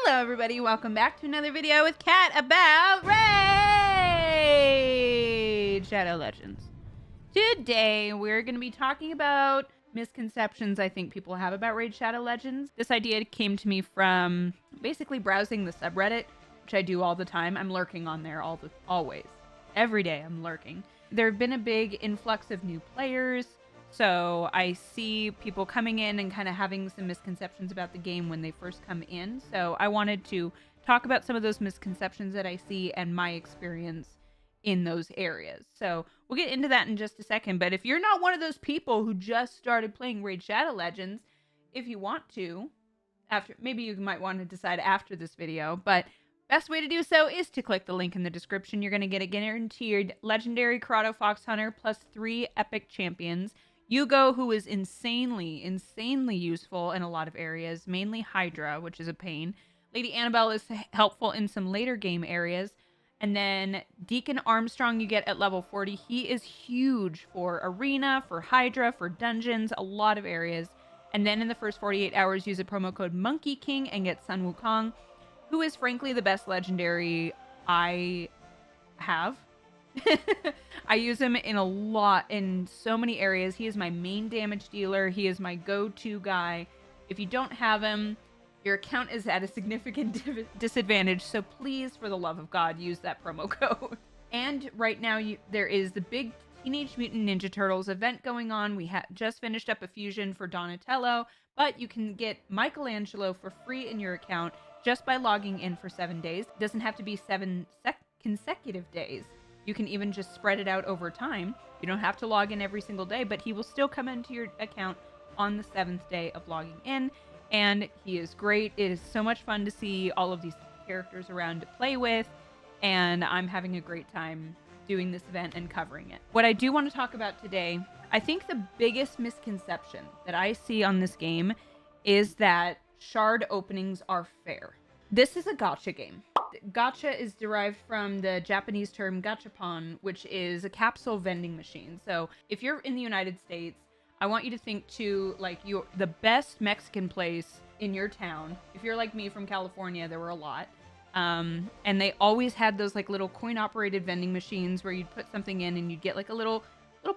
Hello everybody, welcome back to another video with Kat about Raid Shadow Legends. Today we're going to be talking about misconceptions I think people have about Raid Shadow Legends. This idea came to me from basically browsing the subreddit, which I do all the time. I'm lurking on there always. Every day I'm lurking. There have been a big influx of new players. So I see people coming in and kind of having some misconceptions about the game when they first come in. So I wanted to talk about some of those misconceptions that I see and my experience in those areas. So we'll get into that in just a second. But if you're not one of those people who just started playing Raid Shadow Legends, if you want to, maybe you might want to decide after this video, but best way to do so is to click the link in the description. You're going to get a guaranteed legendary Corrado Fox Hunter plus 3 epic champions. Yugo, who is insanely useful in a lot of areas, mainly Hydra, which is a pain. Lady Annabelle is helpful in some later game areas. And then Deacon Armstrong you get at level 40. He is huge for arena, for Hydra, for dungeons, a lot of areas. And then in the first 48 hours, use a promo code Monkey King and get Sun Wukong, who is frankly the best legendary I have. I use him in so many areas. He is my main damage dealer. He is my go-to guy. If you don't have him, your account is at a significant disadvantage. So please, for the love of God, use that promo code. And right now, there is the big Teenage Mutant Ninja Turtles event going on. We just finished up a fusion for Donatello, but you can get Michelangelo for free in your account just by logging in for 7 days. It doesn't have to be 7 consecutive days. You can even just spread it out over time. You don't have to log in every single day, but he will still come into your account on the 7th day of logging in. And he is great. It is so much fun to see all of these characters around to play with. And I'm having a great time doing this event and covering it. What I do want to talk about today, I think the biggest misconception that I see on this game is that shard openings are fair. This is a gacha game. Gacha is derived from the Japanese term gachapon, which is a capsule vending machine. So if you're in the United States, I want you to think to like the best Mexican place in your town. If you're like me from California, there were a lot. And they always had those like little coin operated vending machines where you'd put something in and you'd get like a little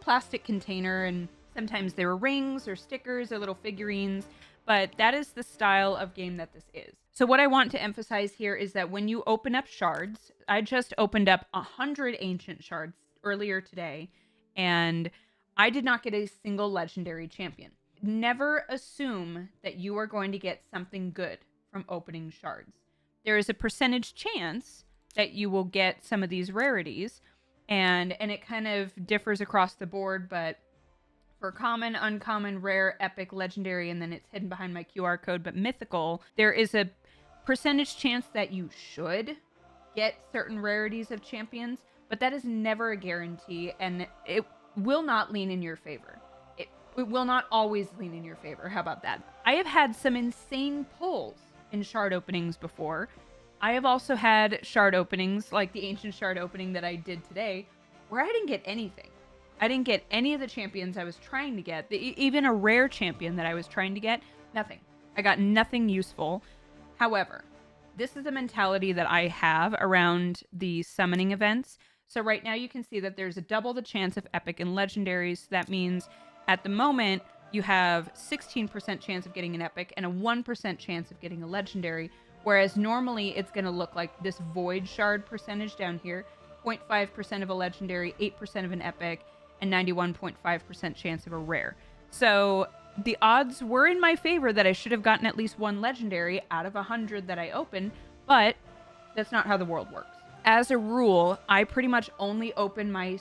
plastic container, and sometimes there were rings or stickers or little figurines. But that is the style of game that this is. So what I want to emphasize here is that when you open up shards, I just opened up 100 ancient shards earlier today, and I did not get a single legendary champion. Never assume that you are going to get something good from opening shards. There is a percentage chance that you will get some of these rarities, and it kind of differs across the board, but for common, uncommon, rare, epic, legendary, and then it's hidden behind my QR code, but mythical, there is a percentage chance that you should get certain rarities of champions, but that is never a guarantee, and it will not lean in your favor. It will not always lean in your favor. How about that? I have had some insane pulls in shard openings before. I have also had shard openings, like the ancient shard opening that I did today, where I didn't get anything. I didn't get any of the champions I was trying to get. Even a rare champion that I was trying to get, nothing. I got nothing useful. However, this is the mentality that I have around the summoning events. So right now you can see that there's a double the chance of epic and legendaries. That means at the moment you have 16% chance of getting an epic and a 1% chance of getting a legendary. Whereas normally it's going to look like this void shard percentage down here. 0.5% of a legendary, 8% of an epic, and 91.5% chance of a rare. So the odds were in my favor that I should have gotten at least one legendary out of 100 that I opened, but that's not how the world works. As a rule, I pretty much only open my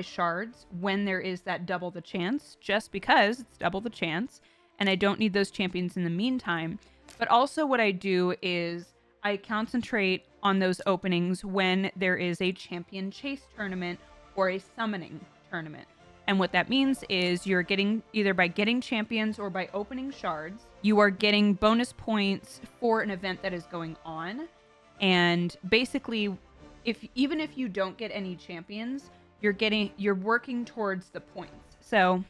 shards when there is that double the chance, just because it's double the chance, and I don't need those champions in the meantime. But also what I do is I concentrate on those openings when there is a champion chase tournament or a summoning tournament. And what that means is you're getting, either by getting champions or by opening shards, you are getting bonus points for an event that is going on. And basically, even if you don't get any champions, you're working towards the points. So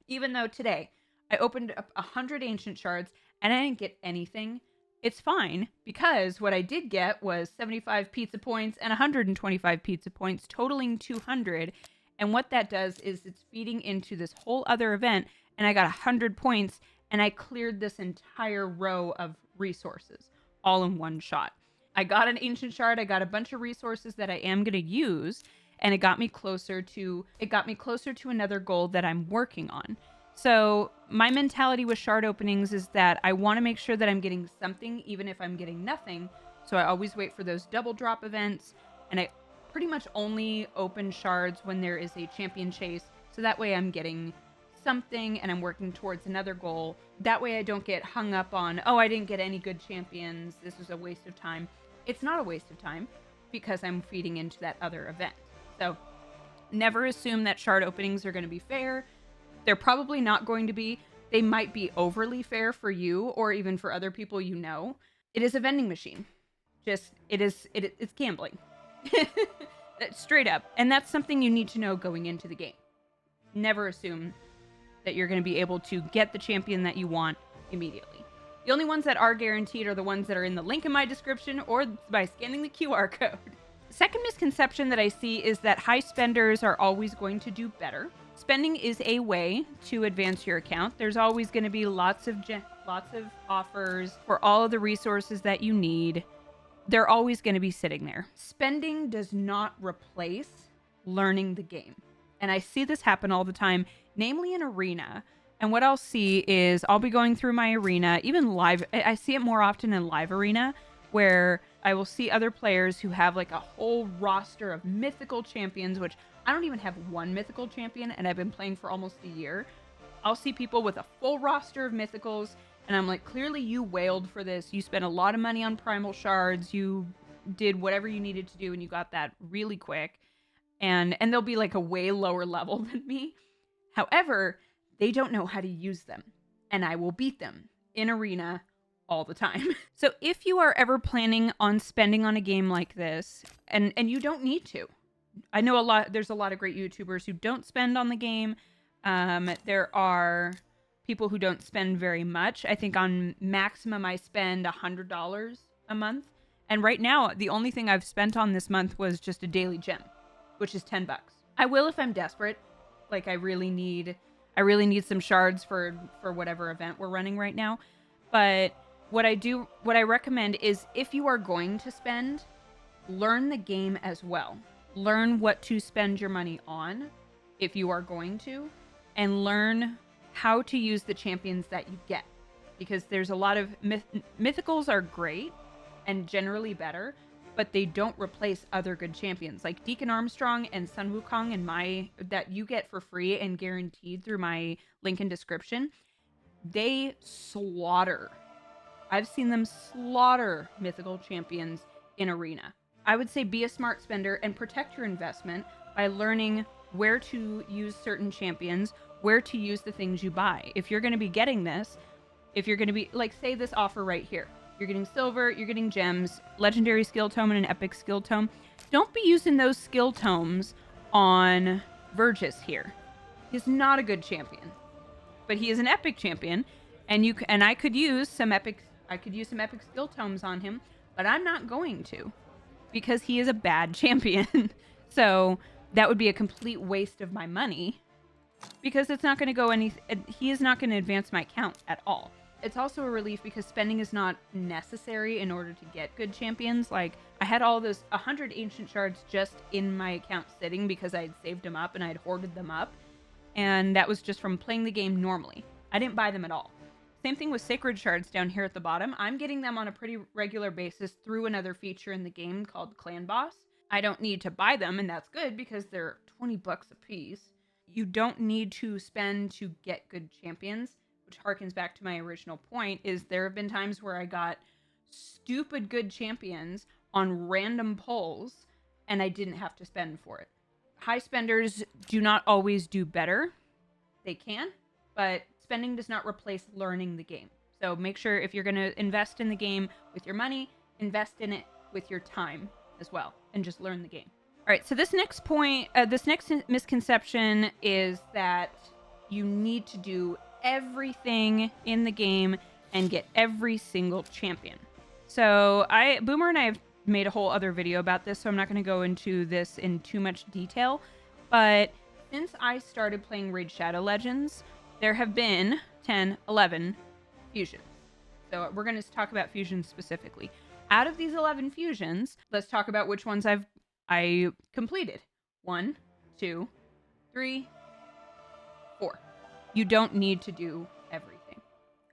even though today I opened up 100 ancient shards and I didn't get anything, It's fine, because what I did get was 75 pizza points and 125 pizza points, totaling 200. And what that does is it's feeding into this whole other event, and I got 100 points, and I cleared this entire row of resources all in one shot. I got an ancient shard, I got a bunch of resources that I am going to use, and it got me closer to another goal that I'm working on. So my mentality with shard openings is that I want to make sure that I'm getting something, even if I'm getting nothing. So I always wait for those double drop events, and I pretty much only open shards when there is a champion chase. So that way I'm getting something and I'm working towards another goal. That way I don't get hung up on, oh, I didn't get any good champions, this was a waste of time. It's not a waste of time, because I'm feeding into that other event. So never assume that shard openings are going to be fair. They're probably not going to be. They might be overly fair for you or even for other people you know. It is a vending machine. It's gambling. Straight up. And that's something you need to know going into the game. Never assume that you're going to be able to get the champion that you want immediately. The only ones that are guaranteed are the ones that are in the link in my description or by scanning the QR code. Second misconception that I see is that high spenders are always going to do better. Spending is a way to advance your account. There's always going to be lots of offers for all of the resources that you need. They're always going to be sitting there. Spending does not replace learning the game. And I see this happen all the time, namely in arena. And what I'll see is I'll be going through my arena, even live. I see it more often in live arena, where I will see other players who have like a whole roster of mythical champions, which I don't even have one mythical champion, and I've been playing for almost a year. I'll see people with a full roster of mythicals, and I'm like, clearly you wailed for this. You spent a lot of money on primal shards. You did whatever you needed to do, and you got that really quick. And they'll be like a way lower level than me. However, they don't know how to use them, and I will beat them in arena all the time. So if you are ever planning on spending on a game like this, and you don't need to, I know there's a lot of great YouTubers who don't spend on the game. There are people who don't spend very much. I think on maximum I spend $100 a month. And right now, the only thing I've spent on this month was just a daily gem, which is $10. I will if I'm desperate. Like I really need some shards for whatever event we're running right now. But what I recommend is if you are going to spend, learn the game as well. Learn what to spend your money on if you are going to, and learn how to use the champions that you get. Because there's a lot of mythicals are great and generally better, but they don't replace other good champions. Like Deacon Armstrong and Sun Wukong that you get for free and guaranteed through my link in description, they slaughter. I've seen them slaughter mythical champions in arena. I would say be a smart spender and protect your investment by learning where to use certain champions, where to use the things you buy. If you're going to be getting this, if you're going to be, like, say this offer right here, you're getting silver, you're getting gems, legendary skill tome, and an epic skill tome. Don't be using those skill tomes on Vergis here. He's not a good champion, but he is an epic champion, and I could use some epic skill tomes on him, but I'm not going to, because he is a bad champion. So that would be a complete waste of my money, because it's not going to go he is not going to advance my account at all. It's also a relief because spending is not necessary in order to get good champions. Like, I had all those 100 ancient shards just in my account sitting because I had saved them up and I had hoarded them up. And that was just from playing the game normally. I didn't buy them at all. Same thing with sacred shards down here at the bottom. I'm getting them on a pretty regular basis through another feature in the game called Clan Boss. I don't need to buy them, and that's good because they're $20 a piece. You don't need to spend to get good champions, which harkens back to my original point, is there have been times where I got stupid good champions on random pulls, and I didn't have to spend for it. High spenders do not always do better. They can, but spending does not replace learning the game. So make sure if you're going to invest in the game with your money, invest in it with your time as well, and just learn the game. All right, so this next misconception is that you need to do everything in the game and get every single champion. So Boomer and I have made a whole other video about this, so I'm not going to go into this in too much detail. But since I started playing Raid Shadow Legends, there have been 10, 11 fusions. So we're going to talk about fusions specifically. Out of these 11 fusions, let's talk about which ones I completed. 1, 2, 3, 4. You don't need to do everything.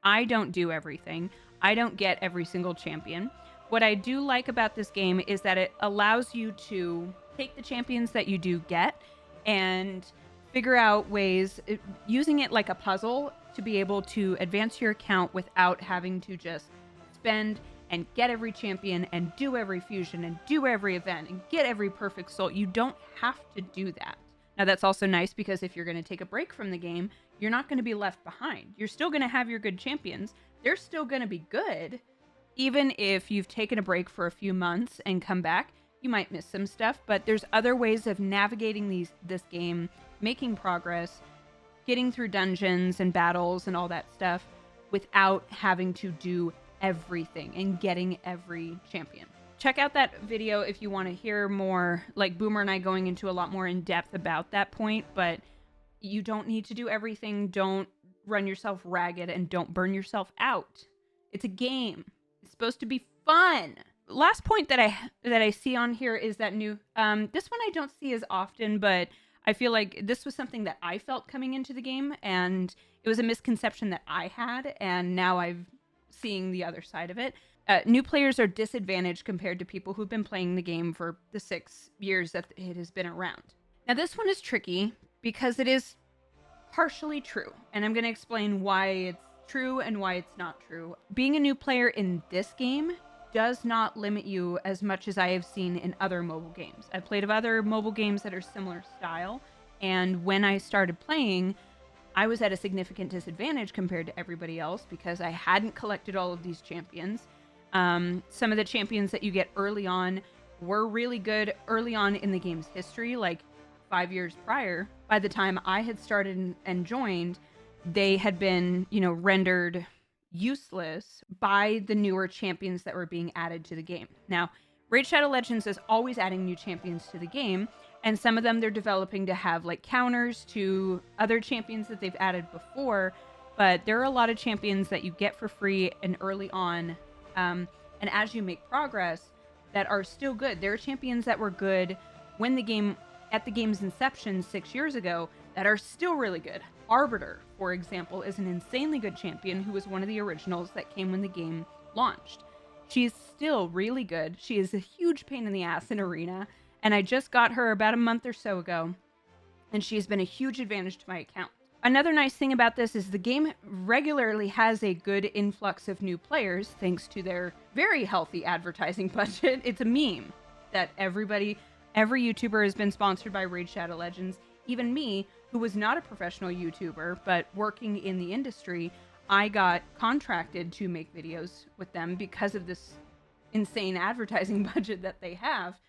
I don't do everything. I don't get every single champion. What I do like about this game is that it allows you to take the champions that you do get and figure out ways, using it like a puzzle, to be able to advance your account without having to just spend and get every champion and do every fusion and do every event and get every perfect soul. You don't have to do that. Now, that's also nice because if you're going to take a break from the game, you're not going to be left behind. You're still going to have your good champions. They're still going to be good. Even if you've taken a break for a few months and come back, you might miss some stuff, but there's other ways of navigating this game, making progress, getting through dungeons and battles and all that stuff without having to do everything and getting every champion. Check out that video if you want to hear more, like Boomer and I going into a lot more in depth about that point, but you don't need to do everything. Don't run yourself ragged and don't burn yourself out. It's a game. It's supposed to be fun. Last point that I see on here is that new, this one I don't see as often, but I feel like this was something that I felt coming into the game, and it was a misconception that I had, and now I'm seeing the other side of it. New players are disadvantaged compared to people who've been playing the game for the 6 years that it has been around. Now, this one is tricky because it is partially true, and I'm going to explain why it's true and why it's not true. Being a new player in this game does not limit you as much as I have seen in other mobile games. I've played of other mobile games that are similar style, and when I started playing, I was at a significant disadvantage compared to everybody else because I hadn't collected all of these champions. Some of the champions that you get early on were really good early on in the game's history, like 5 years prior. By the time I had started and joined, they had been, rendered useless by the newer champions that were being added to the game. Now, Raid Shadow Legends is always adding new champions to the game, and some of them they're developing to have like counters to other champions that they've added before, but there are a lot of champions that you get for free and early on, and as you make progress, that are still good. There are champions that were good when at the game's inception 6 years ago that are still really good. Arbiter, for example, is an insanely good champion who was one of the originals that came when the game launched. She's still really good. She is a huge pain in the ass in Arena, and I just got her about a month or so ago, and she's been a huge advantage to my account. Another nice thing about this is the game regularly has a good influx of new players thanks to their very healthy advertising budget. It's a meme that every YouTuber has been sponsored by Raid Shadow Legends. Even me, who was not a professional YouTuber, but working in the industry, I got contracted to make videos with them because of this insane advertising budget that they have.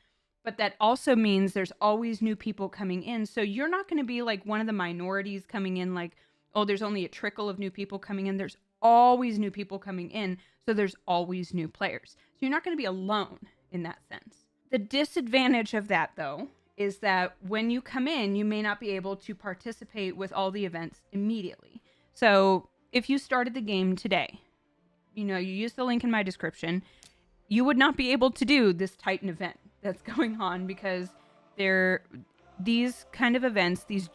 But that also means there's always new people coming in. So you're not going to be like one of the minorities coming in like, oh, there's only a trickle of new people coming in. There's always new people coming in. So there's always new players. So you're not going to be alone in that sense. The disadvantage of that, though, is that when you come in, you may not be able to participate with all the events immediately. So if you started the game today, you use the link in my description, you would not be able to do this Titan event that's going on because these kind of events, these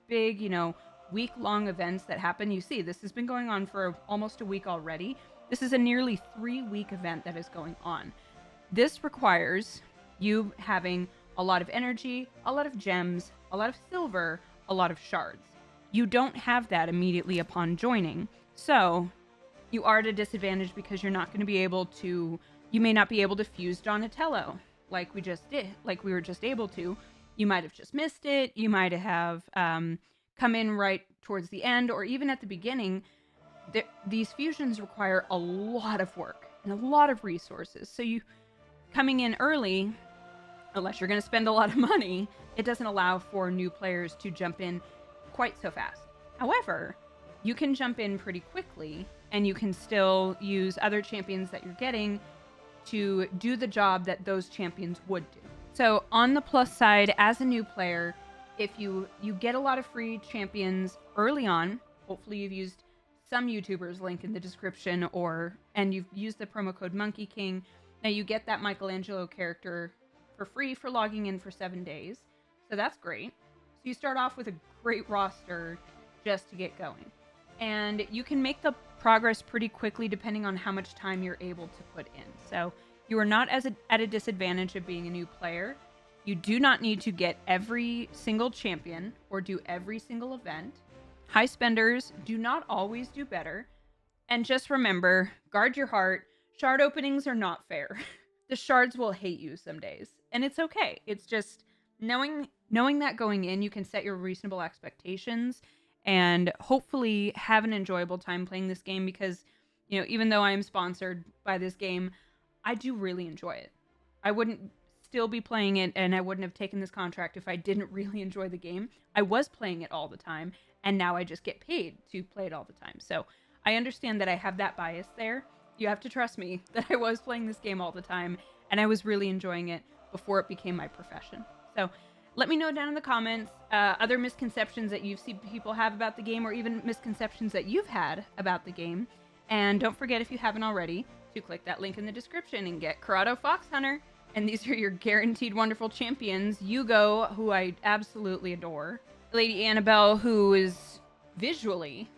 big, week-long events that happen. You see, this has been going on for almost a week already. This is a nearly 3-week event that is going on. This requires you having a lot of energy, a lot of gems, a lot of silver, a lot of shards. You don't have that immediately upon joining. So you are at a disadvantage because you're not going to be able to, you may not be able to fuse Donatello like we were just able to. You might have just missed it. You might have come in right towards the end, or even at the beginning. These fusions require a lot of work and a lot of resources. So you coming in early, unless you're going to spend a lot of money, it doesn't allow for new players to jump in quite so fast. However, you can jump in pretty quickly and you can still use other champions that you're getting to do the job that those champions would do. So on the plus side, as a new player, if you get a lot of free champions early on, hopefully you've used some YouTubers, link in the description, and you've used the promo code Monkey King. Now you get that Michelangelo character for free for logging in for 7 days. So that's great. So you start off with a great roster just to get going. And you can make the progress pretty quickly depending on how much time you're able to put in. So you are not at a disadvantage of being a new player. You do not need to get every single champion or do every single event. High spenders do not always do better. And just remember, guard your heart. Shard openings are not fair. The shards will hate you some days. And it's okay. It's just knowing that going in, you can set your reasonable expectations and hopefully have an enjoyable time playing this game because, you know, even though I am sponsored by this game, I do really enjoy it. I wouldn't still be playing it and I wouldn't have taken this contract if I didn't really enjoy the game. I was playing it all the time and now I just get paid to play it all the time. So I understand that I have that bias there. You have to trust me that I was playing this game all the time and I was really enjoying it before it became my profession. So let me know down in the comments other misconceptions that you've seen people have about the game or even misconceptions that you've had about the game. And don't forget, if you haven't already, to click that link in the description and get Corrado Fox Hunter. And these are your guaranteed wonderful champions. Hugo, who I absolutely adore. Lady Annabelle, who is visually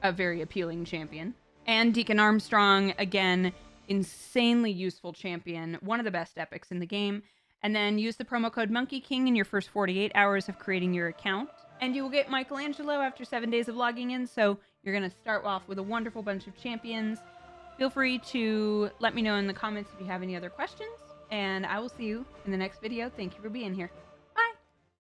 a very appealing champion. And Deacon Armstrong, again, insanely useful champion. One of the best epics in the game. And then use the promo code Monkey King in your first 48 hours of creating your account. And you will get Michelangelo after 7 days of logging in. So you're going to start off with a wonderful bunch of champions. Feel free to let me know in the comments if you have any other questions. And I will see you in the next video. Thank you for being here.